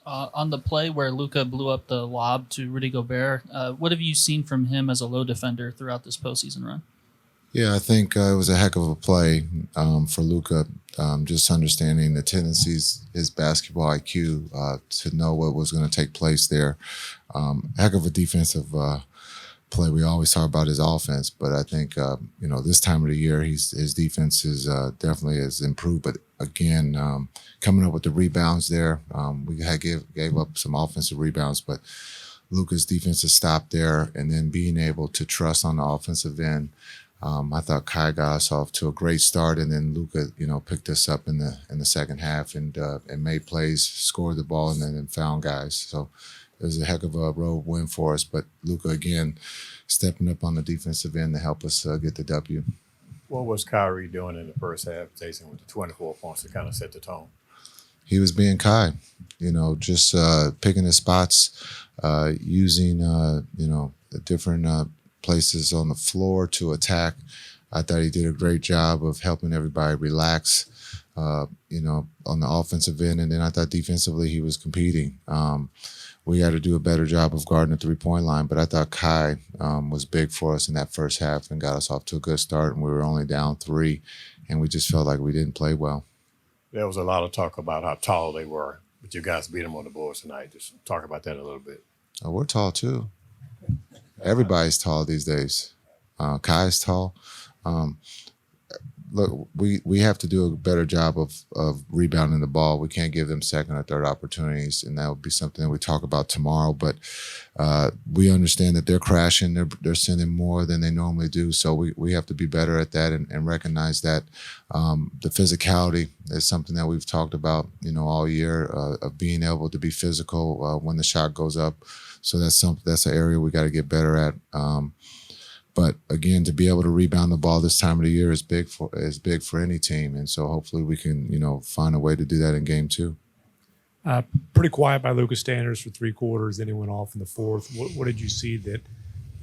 On the play where Luca blew up the lob to Rudy Gobert, what have you seen from him as a low defender throughout this postseason run? Yeah, I think it was a heck of a play for Luca. Just understanding the tendencies, his basketball IQ, to know what was going to take place there. Heck of a defensive play. We always talk about his offense, but I think this time of the year, his defense is definitely has improved. But again, coming up with the rebounds there, we had gave up some offensive rebounds, but Luka's defensive stop there, and then being able to trust on the offensive end. I thought Kai got us off to a great start, and then Luka, picked us up in the second half and made plays, scored the ball, and then found guys. So it was a heck of a road win for us. But Luka again stepping up on the defensive end to help us get the W. What was Kyrie doing in the first half, Jason, with the 24 points to kind of set the tone? He was being Kai, just picking his spots, using the different places on the floor to attack. I thought he did a great job of helping everybody relax, on the offensive end. And then I thought defensively he was competing. We got to do a better job of guarding the three-point line, but I thought Kai was big for us in that first half and got us off to a good start. And we were only down 3, and we just felt like we didn't play well. There was a lot of talk about how tall they were, but you guys beat them on the boards tonight. Just talk about that a little bit. Oh, we're tall too. Everybody's tall these days. Kai's tall. Look, we have to do a better job of rebounding the ball. We can't give them second or third opportunities, and that will be something that we talk about tomorrow. But we understand that they're crashing. They're sending more than they normally do, so we have to be better at that and recognize that the physicality is something that we've talked about, all year, of being able to be physical when the shot goes up. So that's an area we got to get better at. But again, to be able to rebound the ball this time of the year is big for any team, and so hopefully we can find a way to do that in game 2. Pretty quiet by Lucas standards for 3 quarters. Then he went off in the fourth. What did you see that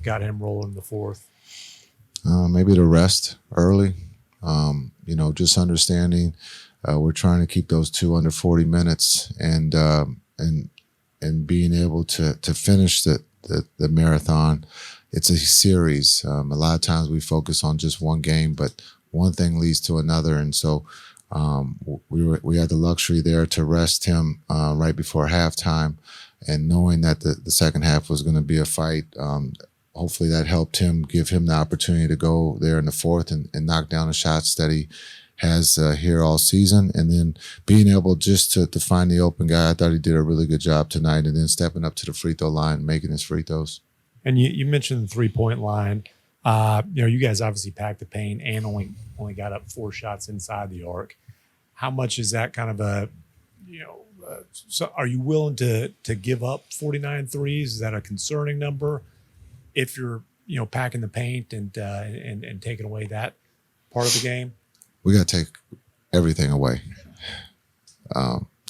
got him rolling in the fourth? Maybe the rest early. Just understanding we're trying to keep those 2 under 40 minutes and being able to finish the marathon. It's a series. A lot of times we focus on just one game, but one thing leads to another. And so we had the luxury there to rest him right before halftime, and knowing that the second half was going to be a fight. Hopefully that helped him, give him the opportunity to go there in the fourth and knock down the shots that he has here all season. And then being able just to find the open guy, I thought he did a really good job tonight, and then stepping up to the free throw line, making his free throws. And you mentioned the 3-point line. You guys obviously packed the paint and only got up 4 shots inside the arc. How much is that kind of so are you willing to give up 49 threes? Is that a concerning number if you're, packing the paint and taking away that part of the game? We got to take everything away.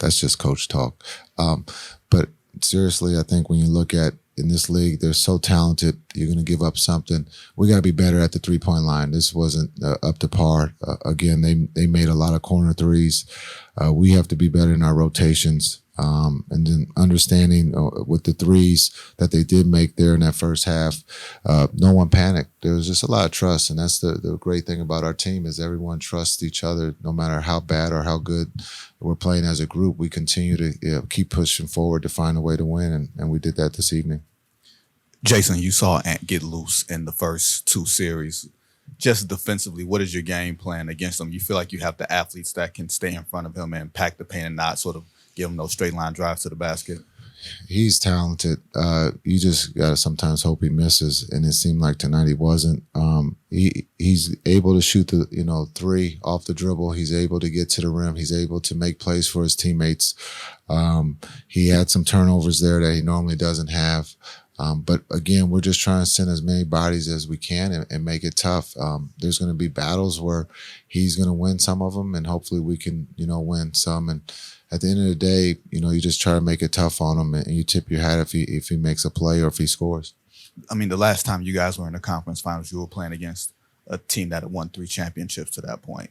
That's just coach talk. But seriously, I think when you look at in this league, they're so talented. You're going to give up something. We got to be better at the 3-point line. This wasn't up to par. Again, they made a lot of corner threes. We have to be better in our rotations. And then understanding with the threes that they did make there in that first half, no one panicked. There was just a lot of trust, and that's the great thing about our team is everyone trusts each other, no matter how bad or how good we're playing as a group. We continue to keep pushing forward to find a way to win, and we did that this evening. Jason, you saw Ant get loose in the first 2 series. Just defensively, what is your game plan against him? You feel like you have the athletes that can stay in front of him and pack the paint and not sort of give him those straight line drives to the basket? He's talented. You just got to sometimes hope he misses, and it seemed like tonight he wasn't. He's able to shoot the 3 off the dribble. He's able to get to the rim. He's able to make plays for his teammates. He had some turnovers there that he normally doesn't have. But again, we're just trying to send as many bodies as we can and make it tough. There's going to be battles where he's going to win some of them, and hopefully we can, win some. And at the end of the day, you just try to make it tough on him, and you tip your hat if he makes a play or if he scores. I mean, the last time you guys were in the conference finals, you were playing against a team that had won 3 championships to that point.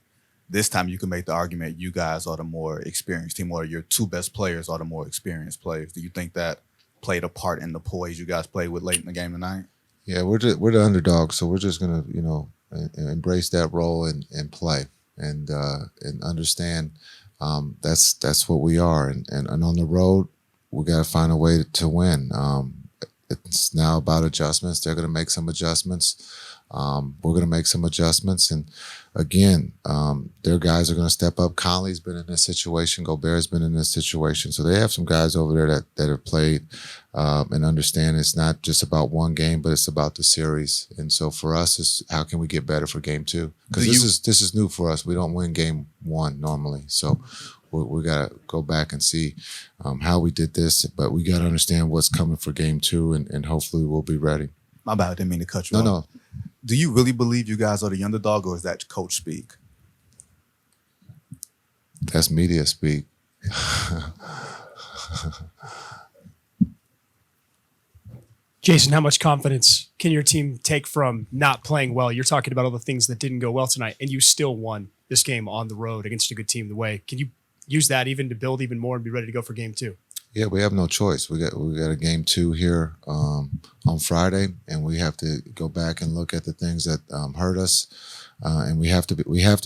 this time you can make the argument you guys are the more experienced team, or your two best players are the more experienced players. Do you think that played a part in the poise you guys played with late in the game tonight? Yeah, we're the underdog, so we're just gonna embrace that role and play and understand that's what we are, and on the road we got to find a way to win. It's now about adjustments. They're going to make some adjustments. We're going to make some adjustments. And again, their guys are going to step up. Conley's been in this situation. Gobert's been in this situation. So they have some guys over there that have played and understand it's not just about one game, but it's about the series. And so for us, it's how can we get better for game two? Because this is new for us. We don't win game one normally. So we got to go back and see how we did this. But we got to understand what's coming for game two, and hopefully we'll be ready. My bad, I didn't mean to cut you off. No. Do you really believe you guys are the underdog, or is that coach speak? That's media speak. Jason, how much confidence can your team take from not playing well? You're talking about all the things that didn't go well tonight, and you still won this game on the road against a good team the way. Can you use that even to build even more and be ready to go for game two? Yeah, we have no choice. We got a game two here on Friday, and we have to go back and look at the things that hurt us, and we have to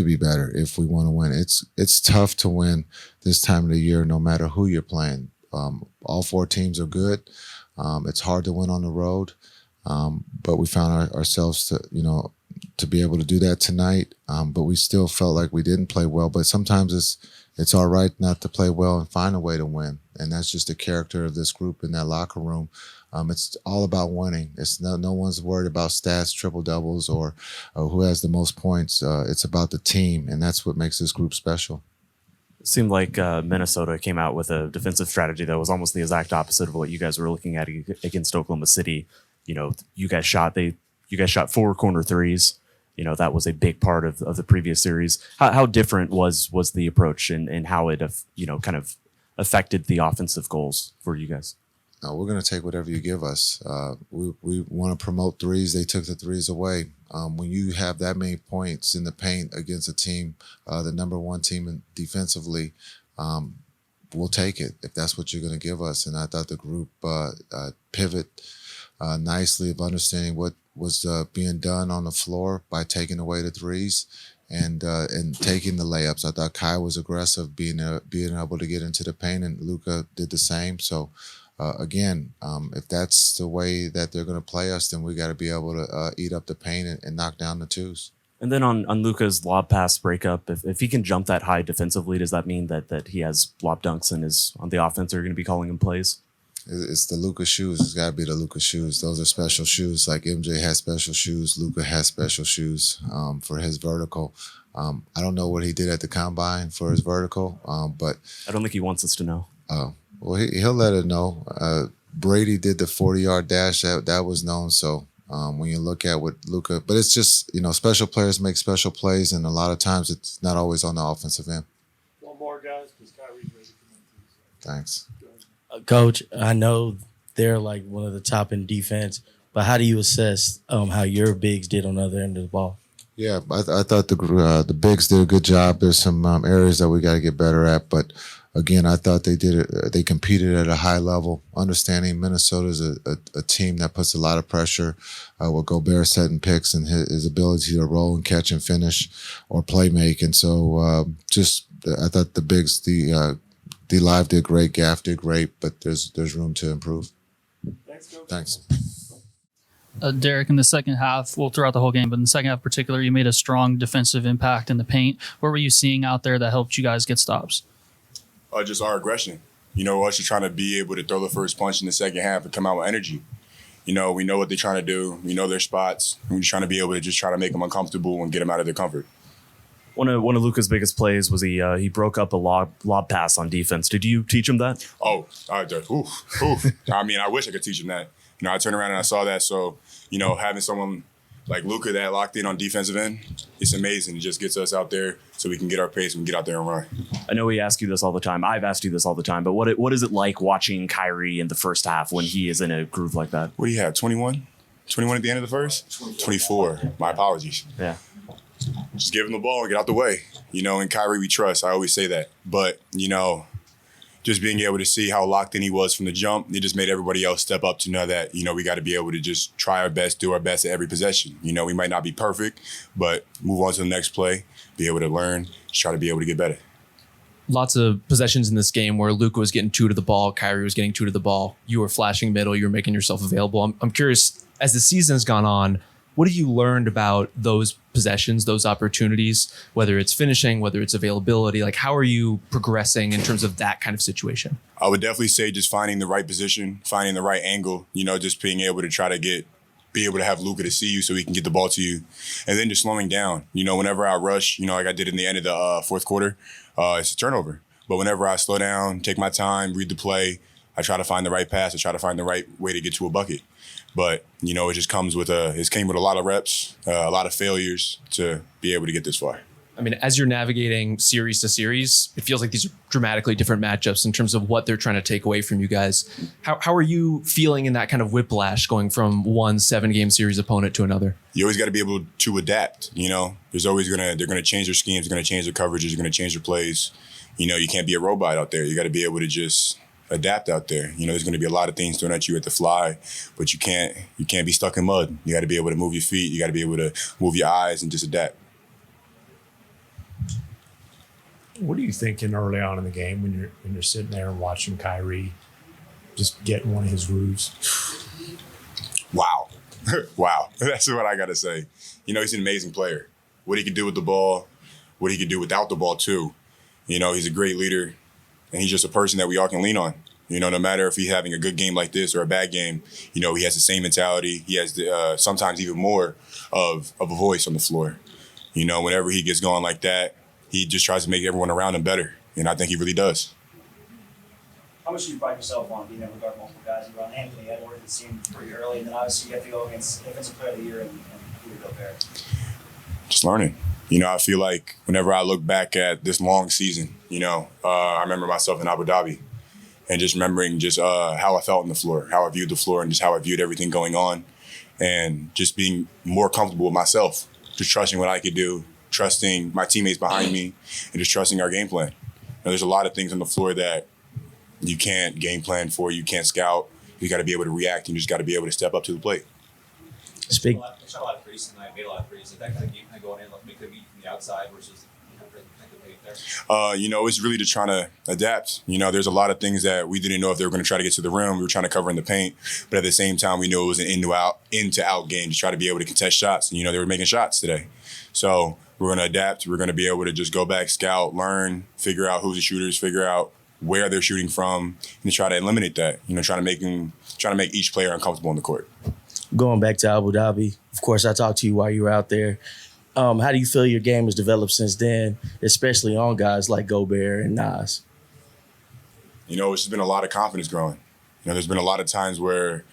be better if we want to win. It's tough to win this time of the year, no matter who you're playing. All four teams are good. It's hard to win on the road, but we found ourselves to be able to do that tonight. But we still felt like we didn't play well. But sometimes it's all right not to play well and find a way to win. And that's just the character of this group in that locker room. It's all about winning. It's no one's worried about stats, triple doubles, or who has the most points. It's about the team, and that's what makes this group special. It seemed like Minnesota came out with a defensive strategy that was almost the exact opposite of what you guys were looking at against Oklahoma City. You guys shot 4 corner threes. That was a big part of the previous series. How different was the approach and how it kind of affected the offensive goals for you guys? We're going to take whatever you give us. We want to promote threes. They took the threes away. When you have that many points in the paint against a team, the number one team defensively, we'll take it if that's what you're going to give us. And I thought the group pivot nicely of understanding what was being done on the floor by taking away the threes and taking the layups. I thought Kai was aggressive, being able to get into the paint, and Luka did the same. So again, if that's the way that they're going to play us, then we got to be able to eat up the paint and knock down the twos. And then on Luka's lob pass breakup, if he can jump that high defensively, does that mean that he has lob dunks and is on the offense? Are you going to be calling him plays? It's the Luka shoes. It's got to be the Luka shoes. Those are special shoes. Like MJ has special shoes. Luka has special shoes for his vertical. I don't know what he did at the combine for his vertical, but I don't think he wants us to know. Well, he'll let it know. Brady did the 40-yard dash. That was known. So when you look at what Luka, but it's just, special players make special plays, and a lot of times it's not always on the offensive end. One more, guys, because Kyrie's ready to come in. Thanks. Coach, I know they're like one of the top in defense, but how do you assess how your bigs did on the other end of the ball? Yeah, I thought the bigs did a good job. There's some areas that we got to get better at, but again, I thought they did it. They competed at a high level. Understanding Minnesota is a team that puts a lot of pressure with Gobert setting picks and his ability to roll and catch and finish or play make. And so I thought the bigs, D Live did great, Gaff did great, but there's room to improve. Thanks, Coach. Thanks. Derek, in the second half, well, throughout the whole game, but in the second half in particular, you made a strong defensive impact in the paint. What were you seeing out there that helped you guys get stops? Just our aggression. Us just trying to be able to throw the first punch in the second half and come out with energy. We know what they're trying to do. We know their spots. We're just trying to be able to just try to make them uncomfortable and get them out of their comfort. One of Luka's biggest plays was he broke up a lob pass on defense. Did you teach him that? Oh, I wish I could teach him that. I turned around and I saw that. So, having someone like Luka that locked in on defensive end, it's amazing. It just gets us out there so we can get our pace and get out there and run. I know we ask you this all the time. I've asked you this all the time. But what is it like watching Kyrie in the first half when he is in a groove like that? What do you have, 21? 21 at the end of the first? 24. My apologies. Yeah. Just give him the ball and get out the way. and Kyrie we trust. I always say that. But, just being able to see how locked in he was from the jump, it just made everybody else step up to know that, we got to be able to just try our best, do our best at every possession. We might not be perfect, but move on to the next play, be able to learn, just try to be able to get better. Lots of possessions in this game where Luka was getting 2 to the ball, Kyrie was getting 2 to the ball. You were flashing middle, you were making yourself available. I'm curious, as the season's gone on, what have you learned about those possessions, those opportunities, whether it's finishing, whether it's availability? Like, how are you progressing in terms of that kind of situation? I would definitely say just finding the right position, finding the right angle, just being able to try to be able to have Luka to see you so he can get the ball to you. And then just slowing down. Whenever I rush, like I did in the end of the fourth quarter, it's a turnover. But whenever I slow down, take my time, read the play, I try to find the right pass, I try to find the right way to get to a bucket. But, it just comes with it came with a lot of reps, a lot of failures to be able to get this far. I mean, as you're navigating series to series, it feels like these are dramatically different matchups in terms of what they're trying to take away from you guys. How are you feeling in that kind of whiplash going from one 7-game series opponent to another? You always got to be able to adapt. There's always they're going to change their schemes, they're going to change their coverages, they're going to change their plays. You can't be a robot out there. You got to be able to just adapt out there. There's going to be a lot of things thrown at you at the fly, but you can't be stuck in mud. You got to be able to move your feet. You got to be able to move your eyes and just adapt. What are you thinking early on in the game when you're sitting there and watching Kyrie just getting one of his roofs? Wow. Wow. That's what I got to say. He's an amazing player. What he can do with the ball, what he can do without the ball too. He's a great leader, and he's just a person that we all can lean on. No matter if he's having a good game like this or a bad game, he has the same mentality. He has sometimes even more of a voice on the floor. Whenever he gets going like that, he just tries to make everyone around him better, and I think he really does. How much do you pride yourself on being able to guard multiple guys? You run Anthony Edwards, it seemed pretty early, and then obviously you have to go against Defensive Player of the Year and Rudy Gobert. Just learning. I feel like whenever I look back at this long season, I remember myself in Abu Dhabi and just remembering just how I felt on the floor, how I viewed the floor, and just how I viewed everything going on, and just being more comfortable with myself, just trusting what I could do, trusting my teammates behind me, and just trusting our game plan. There's a lot of things on the floor that you can't game plan for, you can't scout. You got to be able to react, and you just got to be able to step up to the plate. Speak. They shot a lot of threes tonight, made a lot of threes. Is that kind of game going in, like make them eat from the outside versus there? It's really just trying to adapt. There's a lot of things that we didn't know if they were going to try to get to the rim. We were trying to cover in the paint, but at the same time, we knew it was an in to out game to try to be able to contest shots. And, they were making shots today. So we're going to adapt. We're going to be able to just go back, scout, learn, figure out who's the shooters, figure out where they're shooting from, and try to eliminate that. Trying to make each player uncomfortable on the court. Going back to Abu Dhabi, of course, I talked to you while you were out there. How do you feel your game has developed since then, especially on guys like Gobert and Nas? It's just been a lot of confidence growing. There's been a lot of times where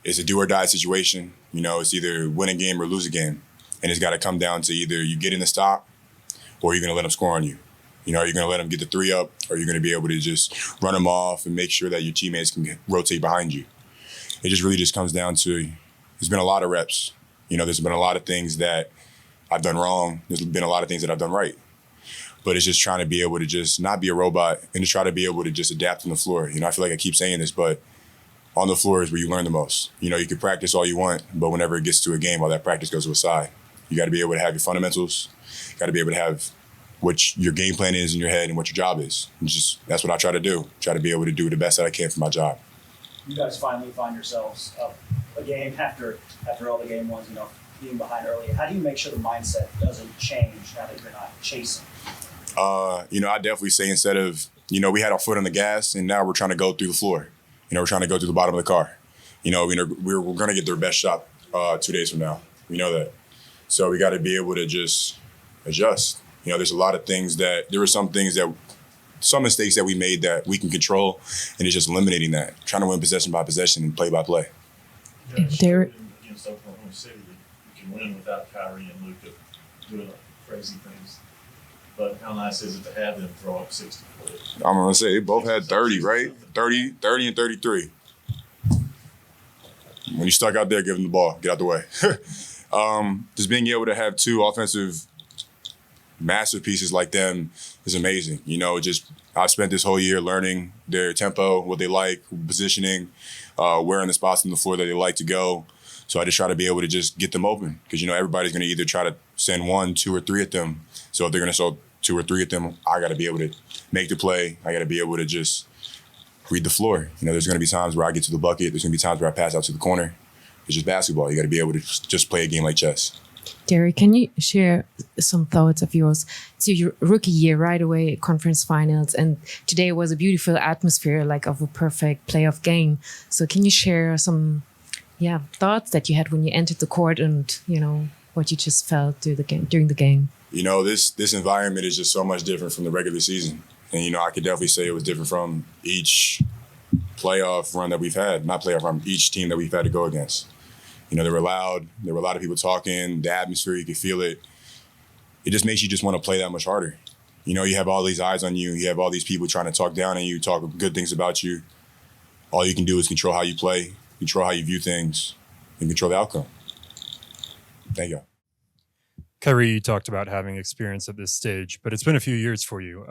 it's a do or die situation. It's either win a game or lose a game. And it's got to come down to either you get in the stop or you're going to let them score on you. Are you going to let them get the 3 up, or are you going to be able to just run them off and make sure that your teammates can rotate behind you? It just really just comes down to, there's been a lot of reps. There's been a lot of things that I've done wrong. There's been a lot of things that I've done right. But it's just trying to be able to just not be a robot and just try to be able to just adapt on the floor. I feel like I keep saying this, but on the floor is where you learn the most. You can practice all you want, but whenever it gets to a game, all that practice goes to a side. You got to be able to have your fundamentals. You got to be able to have what your game plan is in your head and what your job is. And that's what I try to do. Try to be able to do the best that I can for my job. You guys finally find yourselves up a game after all the game ones, being behind early. How do you make sure the mindset doesn't change now that you're not chasing? I definitely say instead of, we had our foot on the gas and now we're trying to go through the floor. We're trying to go through the bottom of the car. We're going to get their best shot 2 days from now. We know that. So we got to be able to just adjust. There's a lot of things there were some mistakes that we made that we can control, and it's just eliminating that. Trying to win possession by possession and play by play. Derek, against Oklahoma City, you can win without Kyrie and Luka doing crazy things. But how nice is it to have them throw up 60 for it? I'm going to say they both had 30, right? 30 and 33. When you're stuck out there, give them the ball. Get out the way. Just being able to have two offensive masterpieces like them is amazing. You know, just I've spent this whole year learning their tempo, what they like, positioning, where in the spots on the floor that they like to go. So I just try to be able to just get them open because, you know, everybody's going to either try to send 1, 2, or 3 at them. So if they're going to throw 2 or 3 at them, I got to be able to make the play. I got to be able to just read the floor. You know, there's going to be times where I get to the bucket. There's going to be times where I pass out to the corner. It's just basketball. You got to be able to just play a game like chess. Derek, can you share some thoughts of yours? So your rookie year, right away, conference finals, and today was a beautiful atmosphere, like of a perfect playoff game. So can you share some, thoughts that you had when you entered the court, and you know what you just felt during the game? You know, this environment is just so much different from the regular season, and you know, I could definitely say it was different from each playoff run that we've had. Not playoff run, each team that we've had to go against. You know, they were loud. There were a lot of people talking. The atmosphere, you could feel it. It just makes you just want to play that much harder. You know, you have all these eyes on you. You have all these people trying to talk down on you, talk good things about you. All you can do is control how you play, control how you view things, and control the outcome. Thank you. Kyrie, you talked about having experience at this stage, but it's been a few years for you.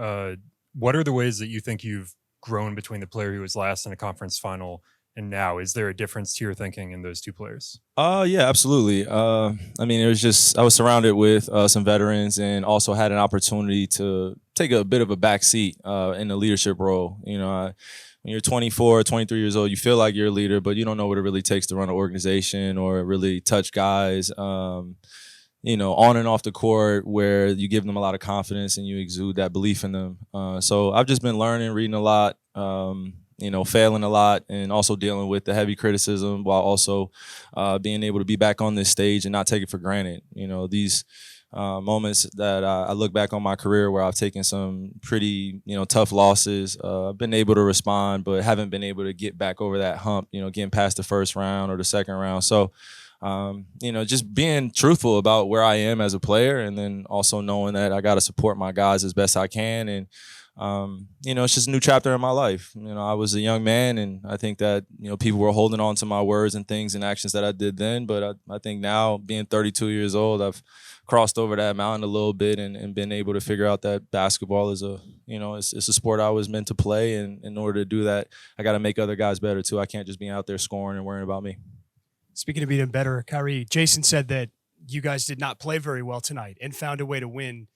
What are the ways that you think you've grown between the player who was last in a conference final and now? Is there a difference to your thinking in those two players? Yeah, absolutely. I mean, it was just, I was surrounded with some veterans and also had an opportunity to take a bit of a back seat in a leadership role. You know, when you're 24, 23 years old, you feel like you're a leader, but you don't know what it really takes to run an organization or really touch guys, you know, on and off the court, where you give them a lot of confidence and you exude that belief in them. So I've just been learning, reading a lot, you know, failing a lot, and also dealing with the heavy criticism while also being able to be back on this stage and not take it for granted. You know, these moments that I look back on my career where I've taken some pretty, you know, tough losses. I've been able to respond, but haven't been able to get back over that hump, you know, getting past the first round or the second round. So, you know, just being truthful about where I am as a player, and then also knowing that I got to support my guys as best I can. And, you know, it's just a new chapter in my life. You know, I was a young man, and I think that, you know, people were holding on to my words and things and actions that I did then. But I think now, being 32 years old, I've crossed over that mountain a little bit and been able to figure out that basketball is a, you know, it's a sport I was meant to play. And in order to do that, I got to make other guys better too. I can't just be out there scoring and worrying about me. Speaking of being better, Kyrie, Jason said that you guys did not play very well tonight and found a way to win.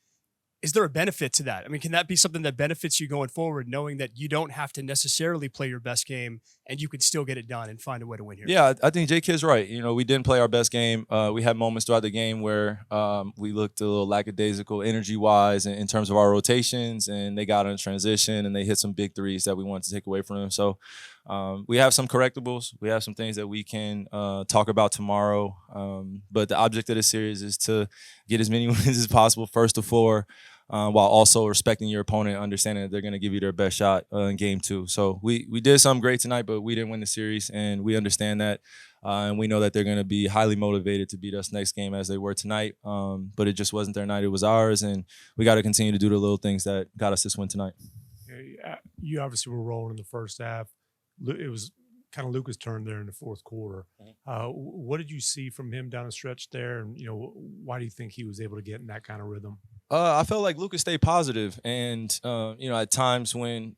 Is there a benefit to that? I mean, can that be something that benefits you going forward, knowing that you don't have to necessarily play your best game and you can still get it done and find a way to win here? Yeah, I think J-Kid's right. You know, we didn't play our best game. We had moments throughout the game where we looked a little lackadaisical energy-wise in terms of our rotations, and they got in transition and they hit some big threes that we wanted to take away from them. So we have some correctables. We have some things that we can talk about tomorrow. But the object of this series is to get as many wins as possible, first to four, while also respecting your opponent, understanding that they're going to give you their best shot in game two. So we did something great tonight, but we didn't win the series, and we understand that. And we know that they're going to be highly motivated to beat us next game as they were tonight. But it just wasn't their night. It was ours, and we got to continue to do the little things that got us this win tonight. You obviously were rolling in the first half. It was kind of Luka's turn there in the fourth quarter. What did you see from him down the stretch there? And, you know, why do you think he was able to get in that kind of rhythm? I felt like Luka stayed positive, and you know, at times when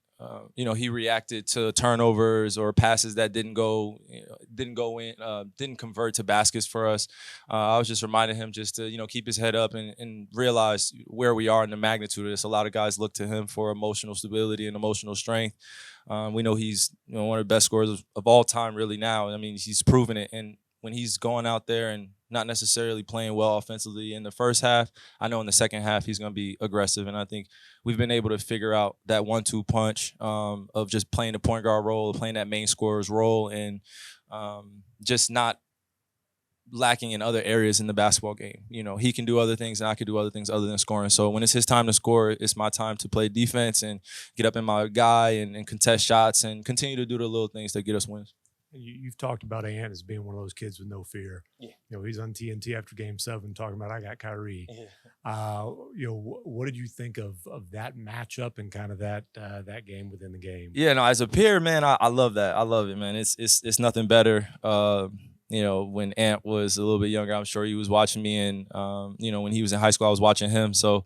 you know, he reacted to turnovers or passes that didn't go in, didn't convert to baskets for us. I was just reminding him just to, you know, keep his head up and realize where we are in the magnitude of this. A lot of guys look to him for emotional stability and emotional strength. We know he's, you know, one of the best scorers of all time really now. I mean, he's proven it. And when he's going out there and not necessarily playing well offensively in the first half, I know in the second half he's going to be aggressive. And I think we've been able to figure out that 1-2 punch of just playing the point guard role, playing that main scorer's role, and just not lacking in other areas in the basketball game. You know, he can do other things and I can do other things other than scoring. So when it's his time to score, it's my time to play defense and get up in my guy and contest shots and continue to do the little things that get us wins. You've talked about Ant as being one of those kids with no fear. Yeah. You know, he's on TNT after Game 7 talking about, I got Kyrie. Yeah. You know, what did you think of that matchup and kind of that game within the game? Yeah, no, as a peer, man, I love that. I love it, man. It's nothing better. when Ant was a little bit younger, I'm sure he was watching me, and when he was in high school, I was watching him. So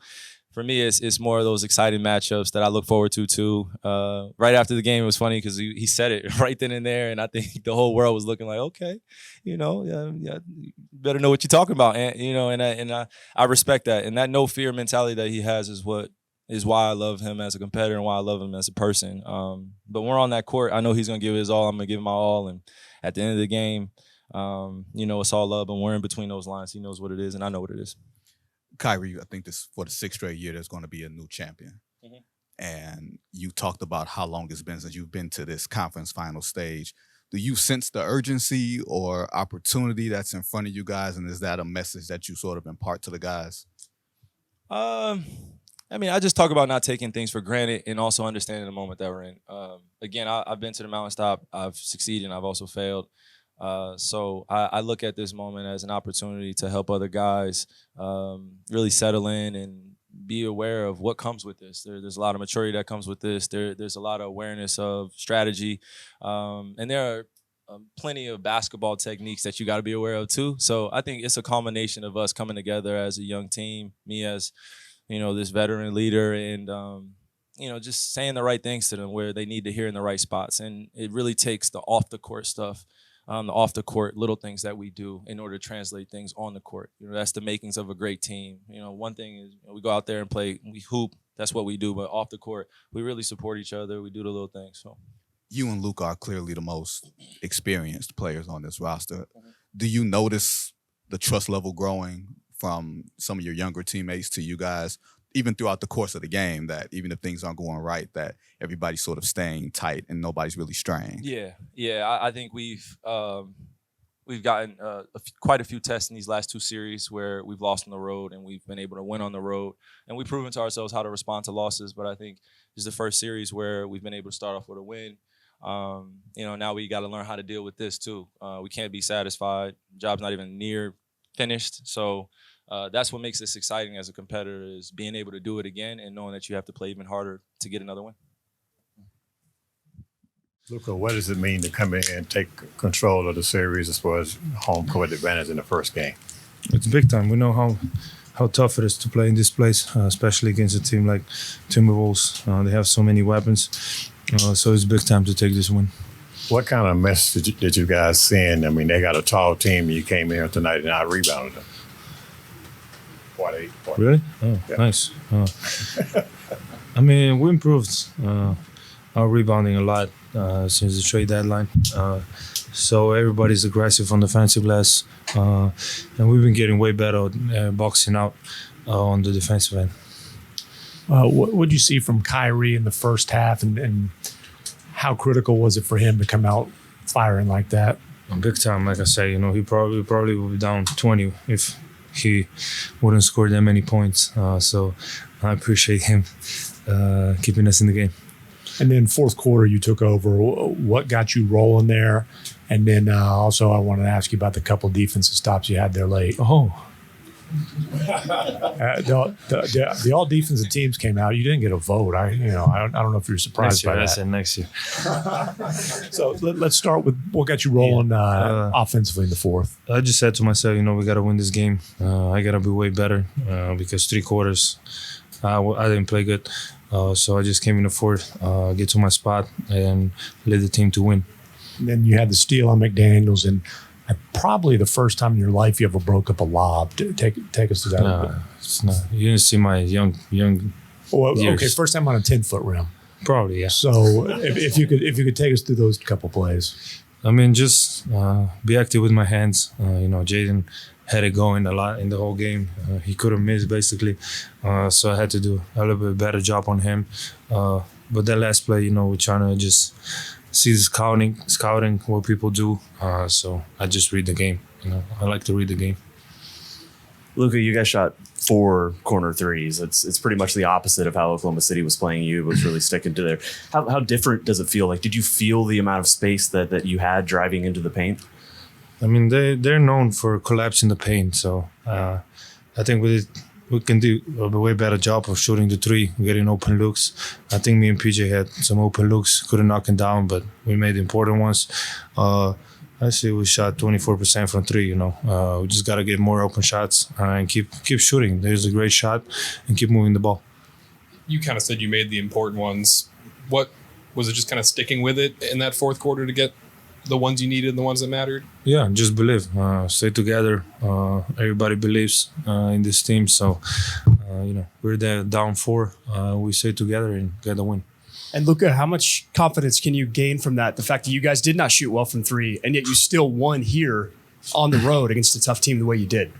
for me, it's more of those exciting matchups that I look forward to too. Right after the game, it was funny because he said it right then and there, and I think the whole world was looking like, okay, you better know what you're talking about, and I respect that, and that no fear mentality that he has is why I love him as a competitor and why I love him as a person. But when we're on that court, I know he's gonna give his all. I'm gonna give him my all, and at the end of the game, it's all love, and we're in between those lines. He knows what it is, and I know what it is. Kyrie, I think this for the 6th straight year, there's going to be a new champion. Mhm. And you talked about how long it's been since you've been to this conference final stage. Do you sense the urgency or opportunity that's in front of you guys? And is that a message that you sort of impart to the guys? I just talk about not taking things for granted and also understanding the moment that we're in. Again, I've been to the mountaintop. I've succeeded and I've also failed. So I look at this moment as an opportunity to help other guys really settle in and be aware of what comes with this. There's a lot of maturity that comes with this. There's a lot of awareness of strategy. And there are plenty of basketball techniques that you got to be aware of too. So I think it's a culmination of us coming together as a young team, me as, this veteran leader, and, just saying the right things to them where they need to hear in the right spots. And it really takes the off the court stuff, the off the court little things that we do in order to translate things on the court. That's the makings of a great team. One thing is we go out there and play, we hoop, that's what we do, but off the court, we really support each other. We do the little things. So You and Luka are clearly the most experienced players on this roster. Do you notice the trust level growing from some of your younger teammates to you guys, even throughout the course of the game, that even if things aren't going right, that everybody's sort of staying tight and nobody's really straying? Yeah. I think we've gotten quite a few tests in these last 2 series where we've lost on the road and we've been able to win on the road, and we've proven to ourselves how to respond to losses. But I think this is the first series where we've been able to start off with a win. Now we got to learn how to deal with this too. We can't be satisfied. Job's not even near finished. So that's what makes this exciting as a competitor, is being able to do it again and knowing that you have to play even harder to get another win. Luka, what does it mean to come in and take control of the series as far as home court advantage in the first game? It's big time. We know how tough it is to play in this place, especially against a team like Timberwolves. They have so many weapons. So it's big time to take this win. What kind of message did you guys send? I mean, they got a tall team, and you came in here tonight and out rebounded them. 48. Really? Oh, yeah. Nice. We improved our rebounding a lot since the trade deadline. So everybody's aggressive on the defensive glass, and we've been getting way better at boxing out on the defensive end. What would you see from Kyrie in the first half, and how critical was it for him to come out firing like that? Big time, like I said, he probably would be down 20 if he wouldn't score that many points. So I appreciate him keeping us in the game. And then fourth quarter, you took over. What got you rolling there? And then also I wanted to ask you about the couple defensive stops you had there late. Oh. The all defensive teams came out. You didn't get a vote. I don't know if you're surprised by that. I said next year. So let's start with what got you rolling offensively in the fourth. I just said to myself, we got to win this game. I got to be way better because 3 quarters I didn't play good. So I just came in the fourth, get to my spot, and led the team to win. And then you had the steal on McDaniels, and probably the first time in your life you ever broke up a lob. Take us to that. No, it's not. You didn't see my young well, years. Okay, first time on a 10-foot rim. Probably, yeah. So if you could take us through those couple plays. Just be active with my hands. Jaden had it going a lot in the whole game. He couldn't miss basically, so I had to do a little bit better job on him. But that last play, we're trying to just see the scouting what people do. So I just read the game. I like to read the game. Luka, you guys shot 4 corner threes. It's pretty much the opposite of how Oklahoma City was playing you. It was really sticking to there. How different does it feel? Like, did you feel the amount of space that you had driving into the paint? They're known for collapsing the paint. So I think we can do a way better job of shooting the 3, getting open looks. I think me and PJ had some open looks, couldn't knock them down, but we made important ones. Actually, we shot 24% from three. We just got to get more open shots and keep shooting. There's a great shot, and keep moving the ball. You kind of said you made the important ones. What was it? Just kind of sticking with it in that fourth quarter to get the ones you needed and the ones that mattered? Yeah, just believe. Stay together. Everybody believes in this team. So, we're there down 4. We stay together and get the win. And Luka, how much confidence can you gain from that? The fact that you guys did not shoot well from 3, and yet you still won here on the road against a tough team the way you did.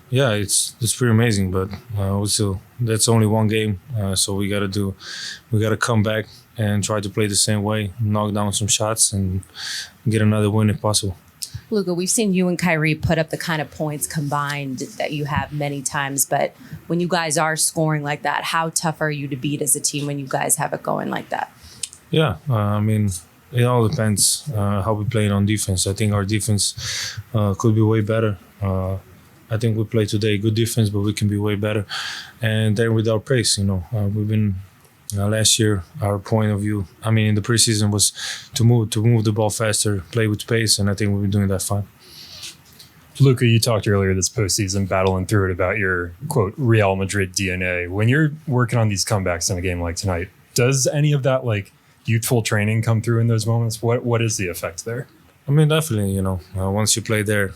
Yeah, it's pretty amazing, but that's only one game. So we gotta come back and try to play the same way, knock down some shots, and get another win if possible. Luka, we've seen you and Kyrie put up the kind of points combined that you have many times, but when you guys are scoring like that, how tough are you to beat as a team when you guys have it going like that? Yeah, it all depends how we play on defense. I think our defense could be way better. I think we played today good defense, but we can be way better. And then with our pace, we've been last year, our point of view, in the preseason was to move the ball faster, play with pace, and I think we've been doing that fine. Luka, you talked earlier this postseason, battling through it, about your, quote, Real Madrid DNA. When you're working on these comebacks in a game like tonight, does any of that, youthful training come through in those moments? What is the effect there? Definitely, once you play there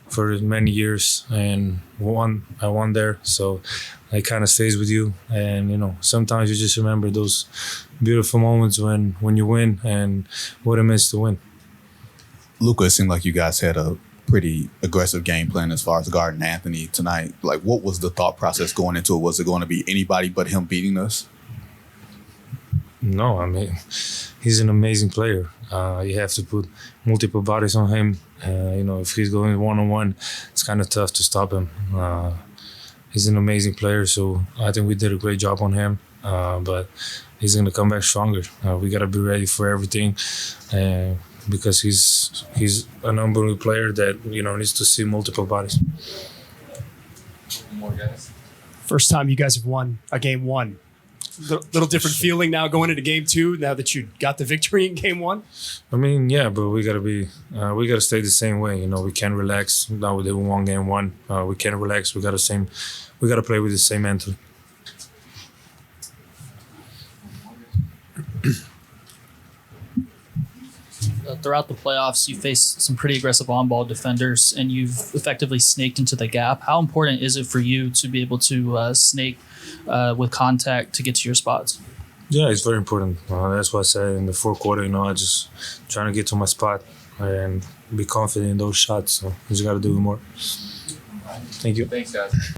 for many years and I won there, so it kind of stays with you. And, sometimes you just remember those beautiful moments when you win and what it means to win. Luka, it seemed like you guys had a pretty aggressive game plan as far as guarding Anthony tonight. What was the thought process going into it? Was it going to be anybody but him beating us? No, he's an amazing player. You have to put multiple bodies on him. If he's going one-on-one, it's kind of tough to stop him. He's an amazing player, so I think we did a great job on him. But he's going to come back stronger. We got to be ready for everything, because he's an unbelievable player that needs to see multiple bodies. More guys. First time you guys have won a game 1. Little different feeling now going into game 2 now that you got the victory in game 1. Yeah, but we gotta stay the same way. We can't relax. Now we won game 1. We can't relax. We gotta play with the same mental. Throughout the playoffs, you faced some pretty aggressive on-ball defenders, and you've effectively snaked into the gap. How important is it for you to be able to snake with contact to get to your spots? Yeah, it's very important. That's what I said in the fourth quarter. I just trying to get to my spot and be confident in those shots. So we just got to do more. Thank you. Thanks, guys.